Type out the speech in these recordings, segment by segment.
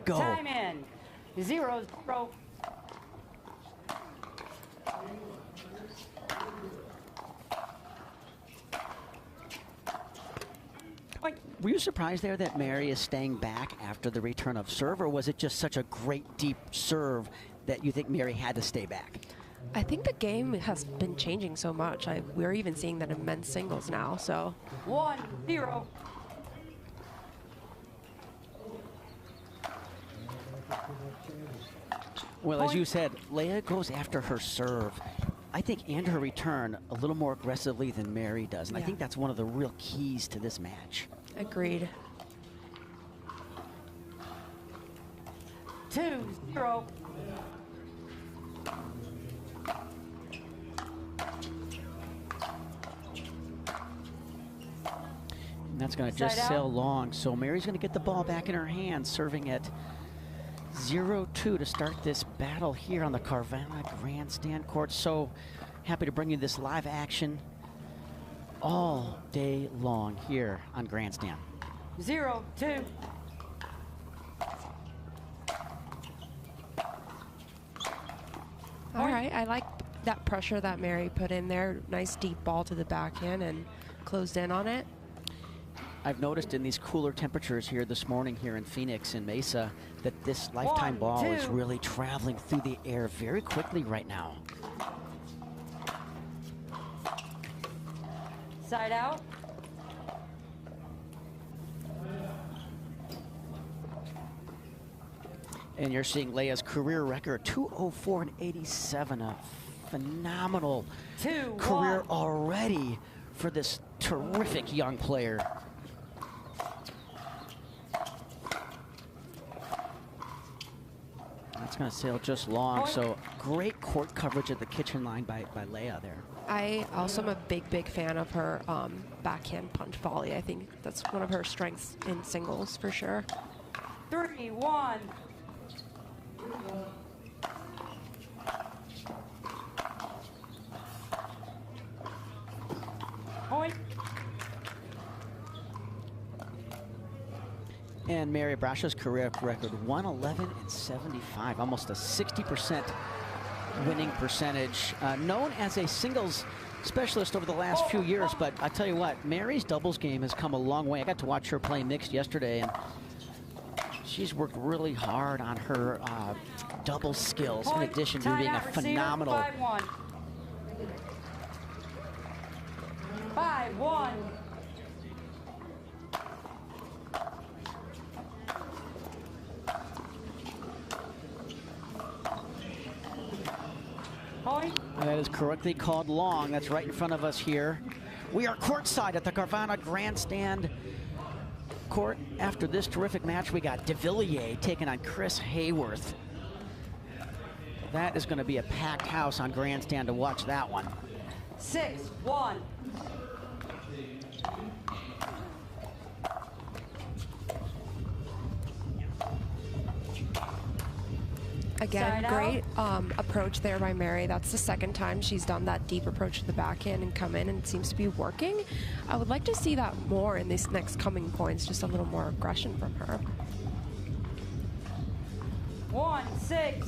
go. Time in. 0-0. Were you surprised there that Mary is staying back after the return of serve, or was it just such a great deep serve that you think Mary had to stay back? I think the game has been changing so much. We're even seeing that in men's singles now. So 1-0. Well, as you said, Leah goes after her serve, I think, and her return a little more aggressively than Mary does. And I think that's one of the real keys to this match. Agreed. 2-0. And that's going to just sail long. So Mary's going to get the ball back in her hands, serving at 0-2 to start this battle here on the Carvana Grandstand court. So happy to bring you this live action all day long here on Grandstand. 0-2. All right, I like that pressure that Mary put in there. Nice deep ball to the backhand and closed in on it. I've noticed in these cooler temperatures here this morning here in Phoenix and Mesa that this lifetime ball is really traveling through the air very quickly right now. Side out. And you're seeing Leah's career record, 204 and 87, a phenomenal career already for this terrific young player. That's going to sail just long, so great court coverage at the kitchen line by Leah there. I also am a big fan of her backhand punch volley. I think that's one of her strengths in singles for sure. 3-1. Point. And Mary Brascia's career record, 111 and 75, almost a 60% winning percentage. Known as a singles specialist over the last few years, but I tell you what, Mary's doubles game has come a long way. I got to watch her play mixed yesterday, and she's worked really hard on her double skills, in addition to being a phenomenal. 5-1. That is correctly called long. That's right in front of us here. We are courtside at the Carvana Grandstand court. After this terrific match, we got De Villiers taking on Chris Hayworth. That is going to be a packed house on Grandstand to watch that one. 6-1. Again, great approach there by Mary. That's the second time she's done that deep approach to the backhand and come in, and it seems to be working. I would like to see that more in these next coming points, just a little more aggression from her. 1-6.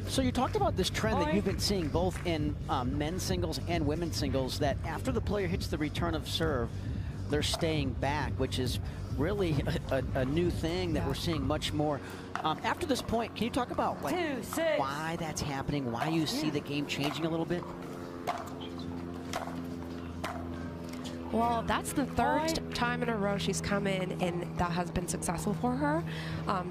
So you talked about this trend that you've been seeing both in men's singles and women's singles, that after the player hits the return of serve, they're staying back, which is really a new thing that we're seeing much more. After this point, can you talk about why that's happening, why you see the game changing a little bit? Well, that's the third time in a row she's come in, and that has been successful for her.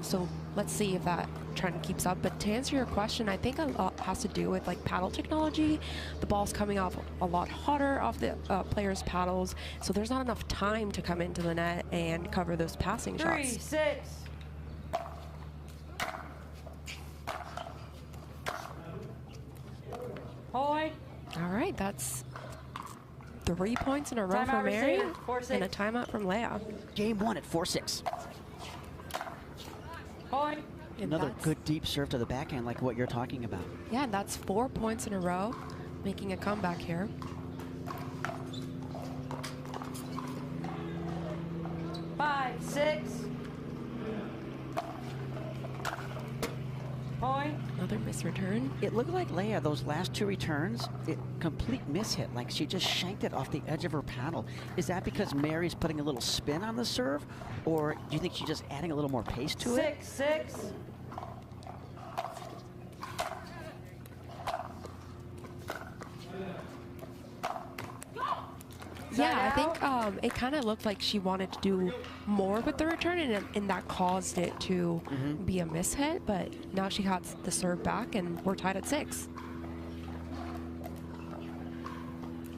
So let's see if that trend keeps up. But to answer your question, I think a lot has to do with paddle technology. The ball's coming off a lot hotter off the players' paddles, so there's not enough time to come into the net and cover those passing shots. 3-6. Point. All right, that's 3 points in a row for Mary and a timeout from Leah. Game one at 4-6. Point. Another good deep serve to the backhand, like what you're talking about. Yeah, and that's 4 points in a row, making a comeback here. 5, 6. Point. Another misreturn. It looked like Leah, those last two returns, complete mishit, like she just shanked it off the edge of her paddle. Is that because Mary's putting a little spin on the serve, or do you think she's just adding a little more pace to it? 6, 6. Yeah, I think it kind of looked like she wanted to do more with the return, and that caused it to be a mishit. But now she got the serve back, and we're tied at 6.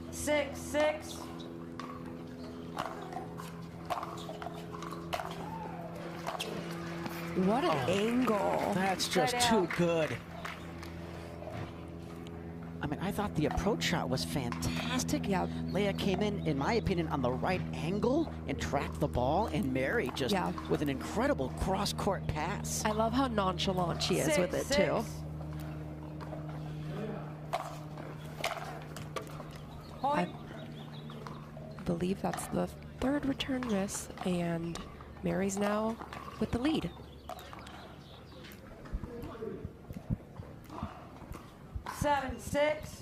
6, 6. What an angle! That's just Right too out. good. I mean, I thought the approach shot was fantastic. Yeah. Leah came in my opinion, on the right angle and tracked the ball, and Mary just with an incredible cross-court pass. I love how nonchalant she is 6, with it 6. too. Point. I believe that's the 3rd return miss, and Mary's now with the lead. 7, 6.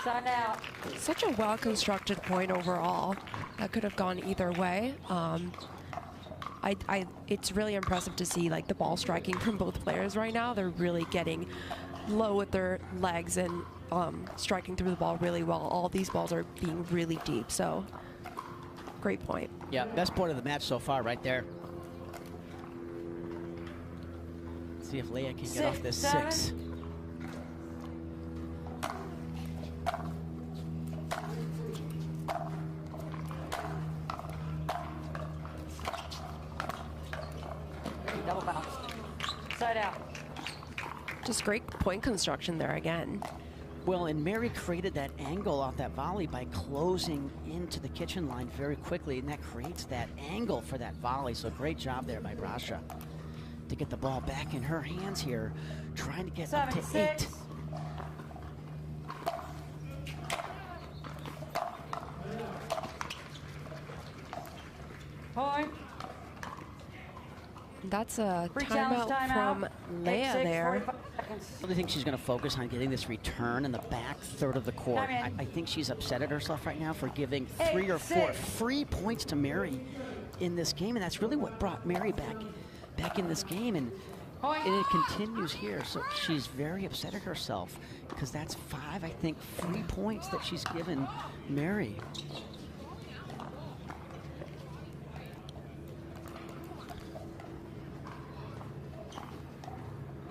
Side out. Such a well-constructed point overall. That could have gone either way. It's really impressive to see like the ball striking from both players right now. They're really getting low with their legs and striking through the ball really well. All these balls are being really deep, so great point. Yeah, best point of the match so far right there. Let's see if Leah can get off this 7. 6. Double bounce. Side out. Just great point construction there again. Well, and Mary created that angle off that volley by closing into the kitchen line very quickly, and that creates that angle for that volley. So great job there by Brascia to get the ball back in her hands here, trying to get 7, up to 6. 8. Point. That's a Free challenge timeout from Leah 8, 6, there. 45 seconds. I really think she's going to focus on getting this return in the back third of the court. Time in. I think she's upset at herself right now for giving 8, 3 or 4 6. free points to Mary in this game, and that's really what brought Mary back in this game, and it continues here. So she's very upset at herself because that's 5, I think, free points that she's given Mary.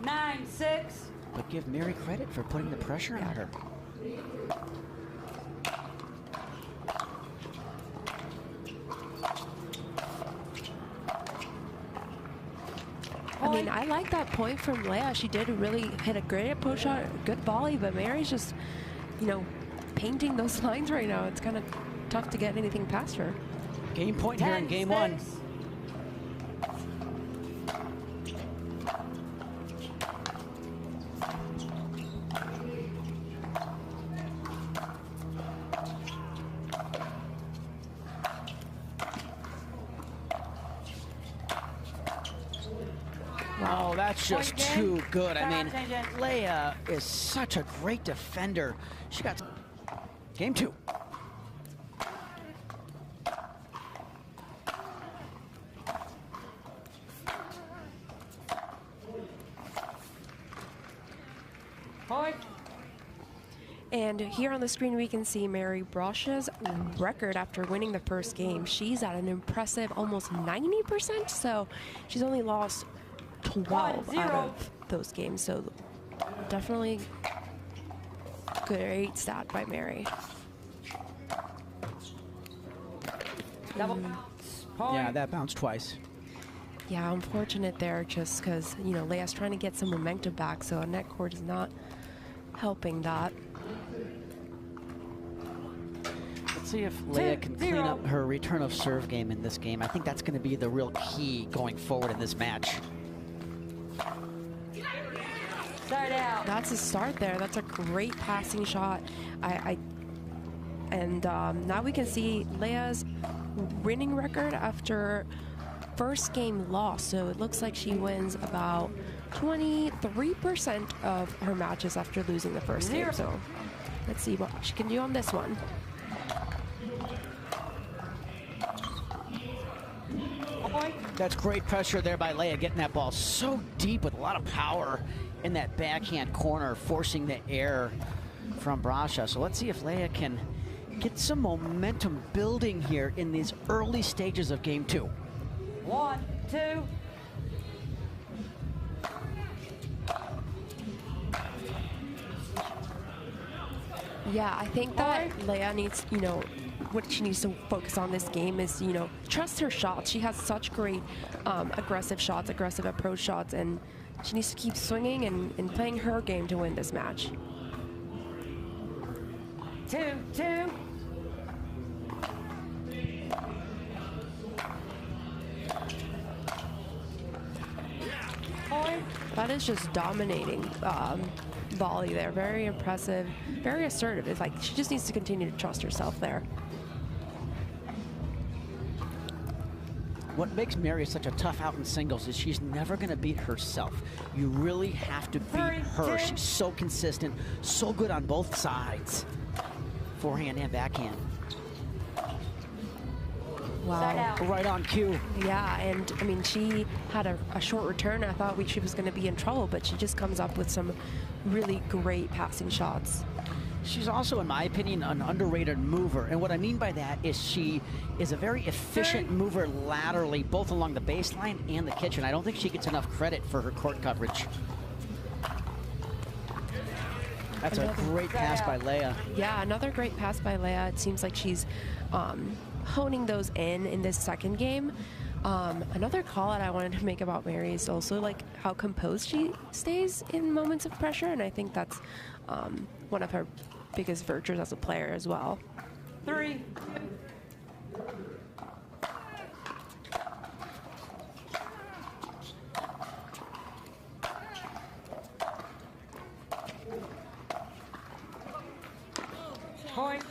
Nine, 6. But give Mary credit for putting the pressure on her. I mean, I like that point from Leah. She did really hit a great approach shot, good volley, but Mary's just, you know, painting those lines right now. It's kind of tough to get anything past her. Game point here in game 1. Oh, that's just too good. I mean, Leah is such a great defender. She got game 2. Point. And here on the screen, we can see Mary Brascia's record after winning the first game. She's at an impressive almost 90%, so she's only lost 12 out of those games. So definitely great stat by Mary. Double bounce. Point. Yeah, that bounced twice. Yeah, unfortunate there just because, you know, Leah's trying to get some momentum back, so a net court is not helping that. Let's Let's see if Leah can clean up her return of serve game in this game. I think that's going to be the real key going forward in this match. Start out. That's a start there. That's a great passing shot. Now we can see Leah's winning record after first game loss. So it looks like she wins about 23% of her matches after losing the first game. So let's see what she can do on this one. That's great pressure there by Leah, getting that ball so deep with a lot of power in that backhand corner, forcing the air from Brascia. So let's see if Leah can get some momentum building here in these early stages of game 2. 1, 2. Yeah, I think that Leah needs, what she needs to focus on this game is, trust her shots. She has such great aggressive shots, aggressive approach shots, and she needs to keep swinging and playing her game to win this match. 2, 2. That is just dominating volley there. Very impressive, very assertive. It's like she just needs to continue to trust herself there. What makes Mary such a tough out in singles is she's never going to beat herself. You really have to beat her. She's so consistent, so good on both sides, forehand and backhand. Wow. Right on cue. Yeah, and I mean, she had a short return. I thought she was going to be in trouble, but she just comes up with some really great passing shots. She's also, in my opinion, an underrated mover. And what I mean by that is she is a very efficient mover laterally, both along the baseline and the kitchen. I don't think she gets enough credit for her court coverage. That's a great pass by Leah. Yeah, another great pass by Leah. It seems like she's honing those in this second game. Another call out I wanted to make about Mary is also like how composed she stays in moments of pressure, and I think that's one of her biggest virtues as a player as well. 3. Point.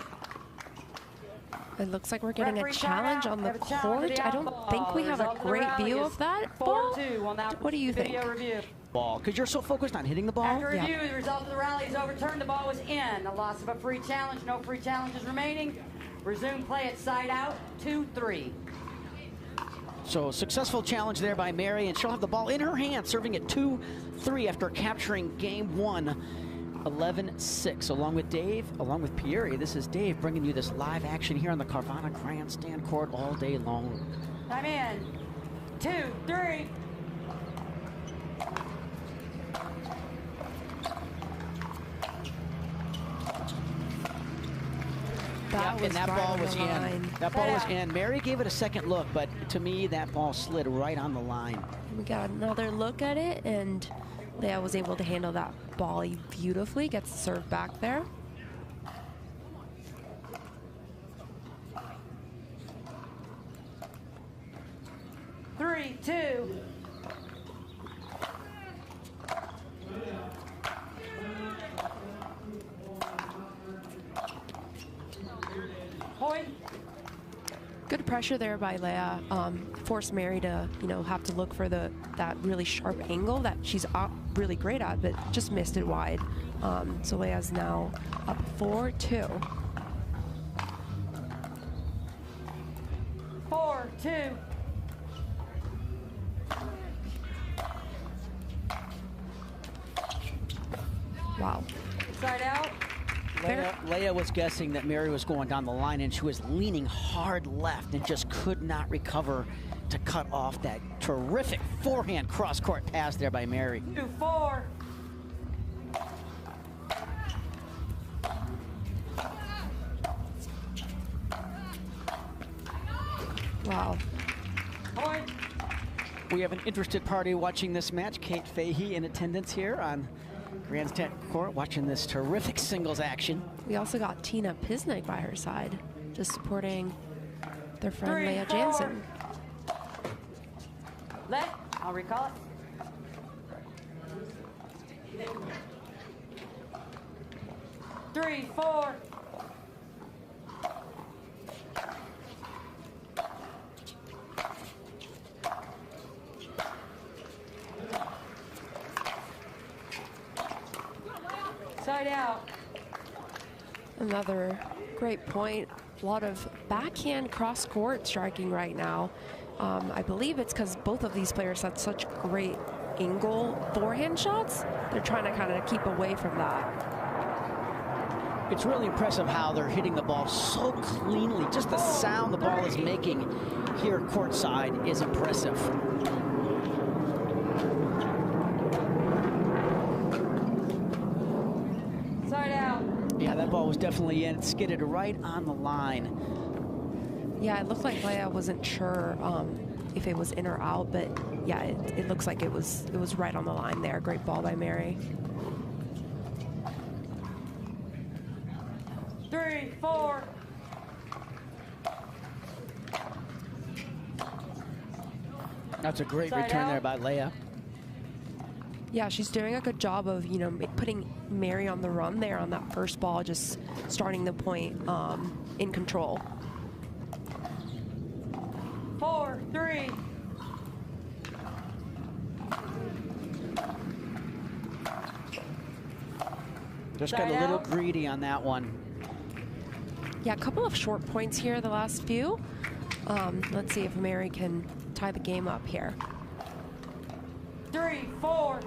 It looks like we're getting a challenge on the court. I don't think we have a Result of the great rally view is of that 4-2. ball. We'll now What do you think? video review. Ball, because you're so focused on hitting the ball. After review, the result of the rally is overturned. The ball was in. A loss of a free challenge. No free challenges remaining. Resume play at side out. 2-3. So successful challenge there by Mary, and she'll have the ball in her hand, serving at 2-3 after capturing game 1, 11-6. Along with Dave, along with Pieri, this is Dave bringing you this live action here on the Carvana Grandstand Court all day long. I'm in. 2-3. That ball was in. That ball was in. Mary gave it a second look, but to me, that ball slid right on the line. We got another look at it, and Leah was able to handle that ball beautifully. Gets the serve back there. Three, 2. Point. Good pressure there by Leah. Forced Mary to, have to look for that really sharp angle that she's really great at, but just missed it wide. So Leah's now up 4-2. 4-2. Wow. Side out. Leah was guessing that Mary was going down the line, and she was leaning hard left and just could not recover to cut off that terrific forehand cross-court pass there by Mary. 2-4. Wow. Point. We have an interested party watching this match. Kate Fahey in attendance here on Grandstand Court, watching this terrific singles action. We also got Tina Pisnik by her side. just supporting their friend 3, Leah 4. Jansen. Let, I'll recall it. Three, 4. Side out. Another great point. A lot of backhand cross-court striking right now. I believe it's because both of these players had such great in-goal forehand shots. They're trying to kind of keep away from that. It's really impressive how they're hitting the ball so cleanly. Just the sound the ball is making here courtside is impressive. Side out. Yeah, that ball was definitely in. It skidded right on the line. Yeah, it looked like Leah wasn't sure if it was in or out, but yeah, it looks like it was right on the line there. Great ball by Mary. 3, 4. That's a great Side return out. there by Leah. Yeah, she's doing a good job of, you know, putting Mary on the run there on that first ball, just starting the point in control. 4, 3. Just got a Side little out. greedy on that one. Yeah, a couple of short points here the last few. Let's see if Mary can tie the game up here. 3, 4.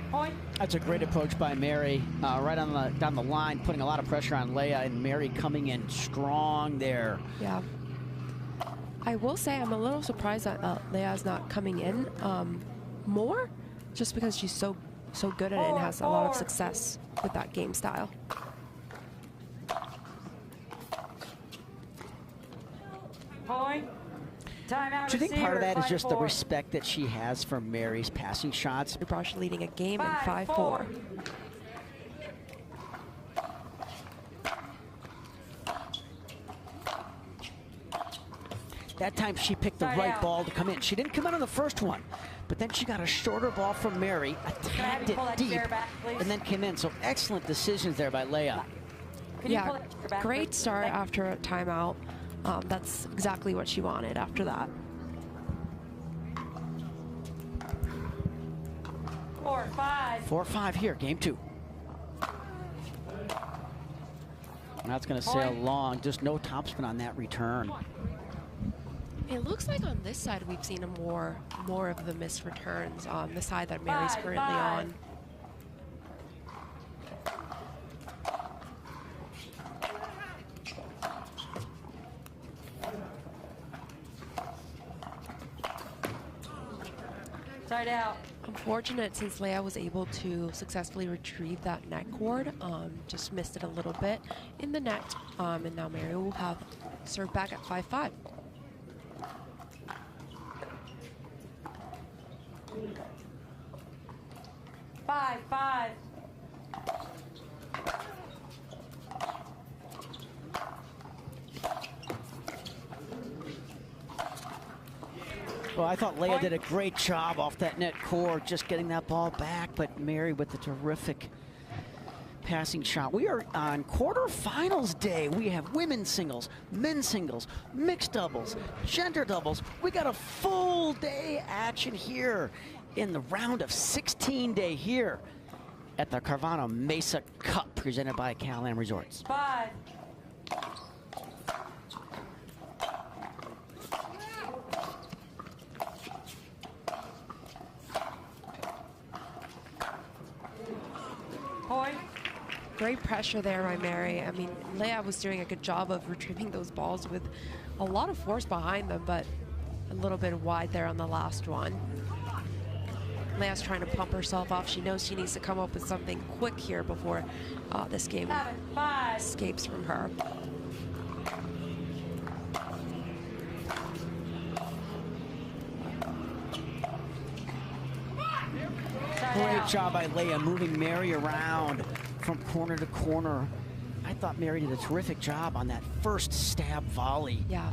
Point. That's a great approach by Mary, right on down the line, putting a lot of pressure on Leah, and Mary coming in strong there. Yeah. I will say I'm a little surprised that Leah's not coming in more, just because she's so good at it and has a lot of success with that game style. Point. Timeout. Do you think part of that is just the 5-4. respect that she has for Mary's passing shots? Brascia leading a game in 5-4. 5-4. That time she picked the Side right out. ball to come in. She didn't come in on the first one, but then she got a shorter ball from Mary, attacked you it pull that deep, chair back, please? and then came in. So excellent decisions there by Leah. Can you pull Yeah, that chair back, great please? start Thank you. after a timeout. That's exactly what she wanted after that. 4, 5. 4-5 here, game 2. That's going to sail Point. long. Just no topspin on that return. It looks like on this side we've seen more of the missed returns on the side that Mary's 5, currently 5. on. Side out. Unfortunate, since Leah was able to successfully retrieve that net cord, just missed it a little bit in the net, and now Mary will have served back at 5-5. Five, 5. Well, I thought Leah did a great job off that net cord, just getting that ball back, but Mary with a terrific passing shot. We are on quarterfinals day. We have women's singles, men's singles, mixed doubles, gender doubles. We got a full day action here in the round of 16 day here at the Carvana Mesa Cup, presented by Cal-Am Resorts. 5. Point. Great pressure there by Mary. I mean, Leah was doing a good job of retrieving those balls with a lot of force behind them, but a little bit wide there on the last one. Leah's trying to pump herself off. She knows she needs to come up with something quick here before this game 7, 5. escapes from her. Great job by Leia moving Mary around from corner to corner. I thought Mary did a terrific job on that first stab volley. Yeah,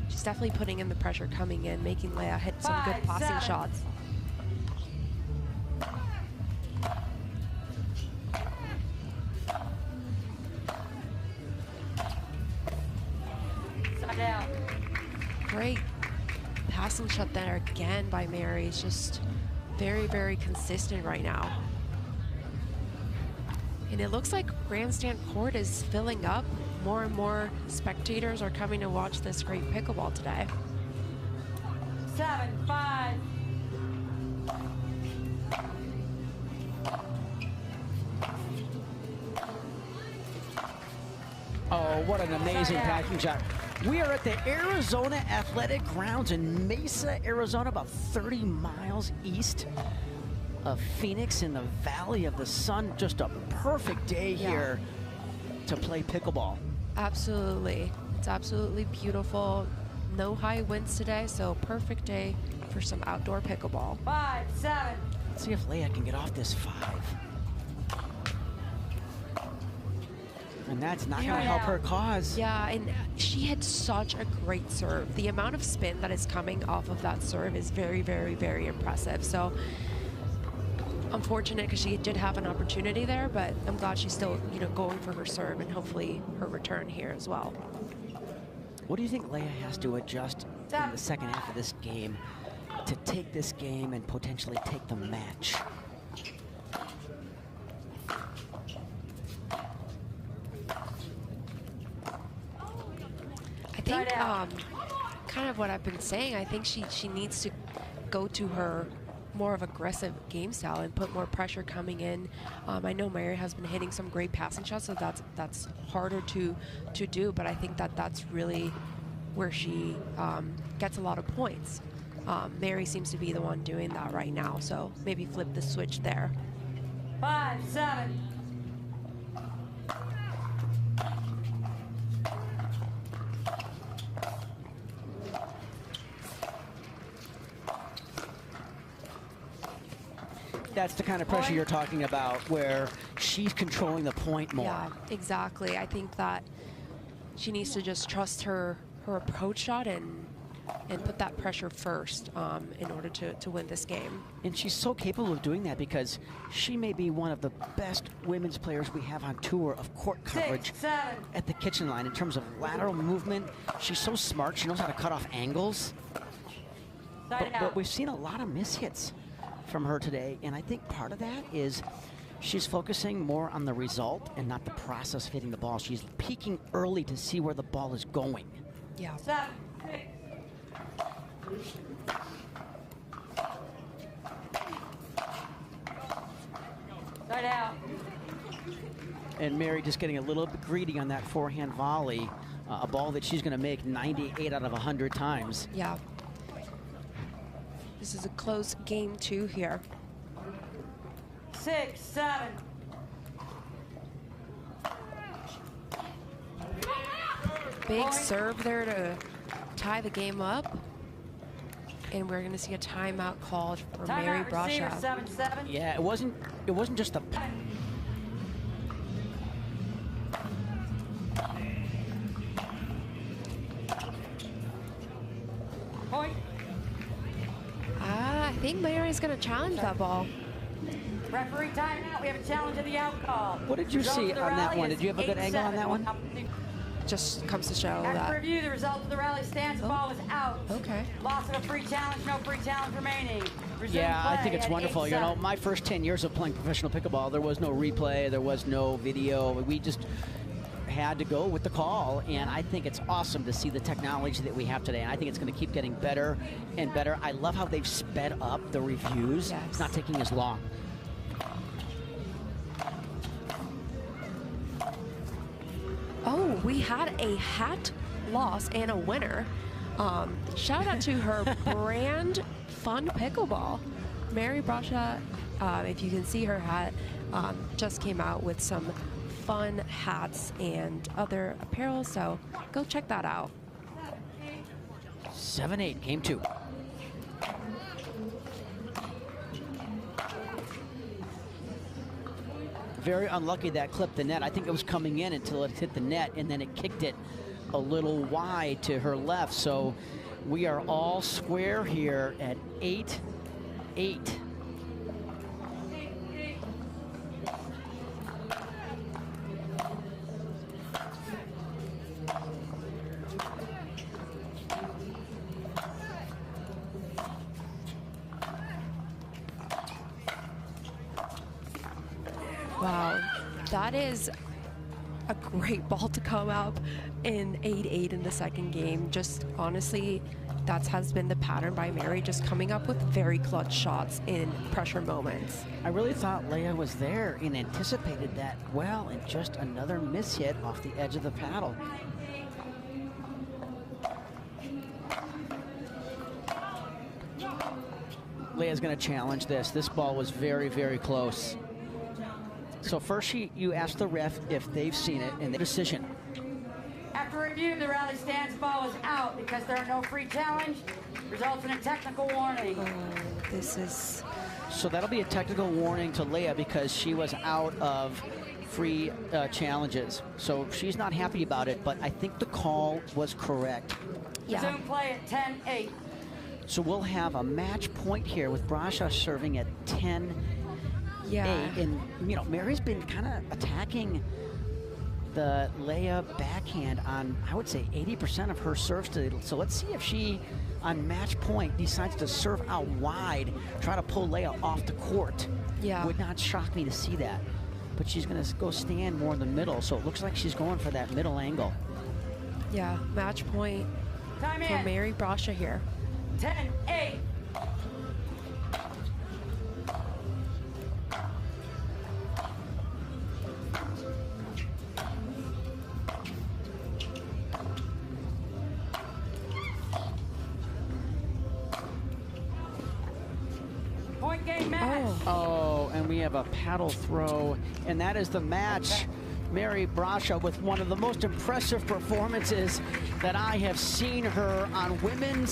she's definitely putting in the pressure coming in, making Leia hit some good passing shots. Down. Great passing shot there again by Mary. It's just very, very consistent right now. And it looks like Grandstand Court is filling up. More and more spectators are coming to watch this great pickleball today. 7-5. Oh, what an amazing packing shot. We are at the Arizona Athletic Grounds in Mesa, Arizona, about 30 miles east of Phoenix in the Valley of the Sun. Just a perfect day here to play pickleball. Absolutely. It's absolutely beautiful. No high winds today, so perfect day for some outdoor pickleball. 5-7. Let's see if Leia can get off this 5. And that's not going to help her cause. Yeah, and she had such a great serve. The amount of spin that is coming off of that serve is very, very, very impressive. So unfortunate because she did have an opportunity there, but I'm glad she's still, going for her serve and hopefully her return here as well. What do you think Leia has to adjust in the second half of this game to take this game and potentially take the match? I think kind of what I've been saying, I think she needs to go to her more of aggressive game style and put more pressure coming in. I know Mary has been hitting some great passing shots, so that's harder to do, but I think that's really where she gets a lot of points. Mary seems to be the one doing that right now, so maybe flip the switch there. 5-7. That's the kind of pressure you're talking about, where she's controlling the point more. Yeah, exactly. I think that she needs to just trust her approach shot and put that pressure first in order to win this game. And she's so capable of doing that because she may be one of the best women's players we have on tour of court coverage at the kitchen line in terms of lateral movement. She's so smart. She knows how to cut off angles. But we've seen a lot of mishits from her today, and I think part of that is she's focusing more on the result and not the process of hitting the ball. She's peeking early to see where the ball is going. Yeah. 7-6. Start out. And Mary just getting a little bit greedy on that forehand volley, a ball that she's going to make 98 out of 100 times. Yeah. This is a close game 2 here. 6-7. Big serve there to tie the game up. And we're going to see a timeout called for Mary Brascia. 7-7. Yeah, it wasn't just the Point. I think Mary's going to challenge that ball. Referee timeout. We have a challenge of the out call. What did you see on that one? Did you have a good angle on that one? Just comes to show After that. review, the result of the rally stands. The ball was out. Okay. Loss of a free challenge. No free challenge remaining. Resume Yeah, I play think it's at wonderful. 8-7. My first 10 years of playing professional pickleball, there was no replay, there was no video. We just had to go with the call, and I think it's awesome to see the technology that we have today, and I think it's going to keep getting better and better. I love how they've sped up the reviews. Yes. It's not taking as long. Oh, we had a hat loss and a winner. Shout out to her brand Fun Pickleball. Mary Brascia, if you can see her hat, just came out with some fun hats and other apparel, so go check that out. 7-8, game 2. very unlucky that clipped the net. I think it was coming in until it hit the net, and then it kicked it a little wide to her left. So we are all square here at 8-8. Wow, that is a great ball to come up in 8-8 in the second game. Just honestly, that has been the pattern by Mary, just coming up with very clutch shots in pressure moments. I really thought Leah was there and anticipated that well, and just another miss hit off the edge of the paddle. Leah's going to challenge this. This ball was very, very close. So first you ask the ref if they've seen it and the decision. After review, the rally stance ball is out because there are no free challenge. Results in a technical warning. This is... So that'll be a technical warning to Leah because she was out of free challenges. So she's not happy about it, but I think the call was correct. Yeah. Resume play at 10-8. So we'll have a match point here with Brascia serving at 10-8. And, you know, Mary's been kind of attacking the Leah backhand on, I would say, 80% of her serves today. So let's see if she, on match point, decides to serve out wide, try to pull Leah off the court. Yeah. Would not shock me to see that. But she's going to go stand more in the middle, so it looks like she's going for that middle angle. Yeah, match point for Mary Brascia here. 10-8. Point game match. Oh, and we have a paddle throw, and that is the match. Mary Brascia with one of the most impressive performances that I have seen her on women's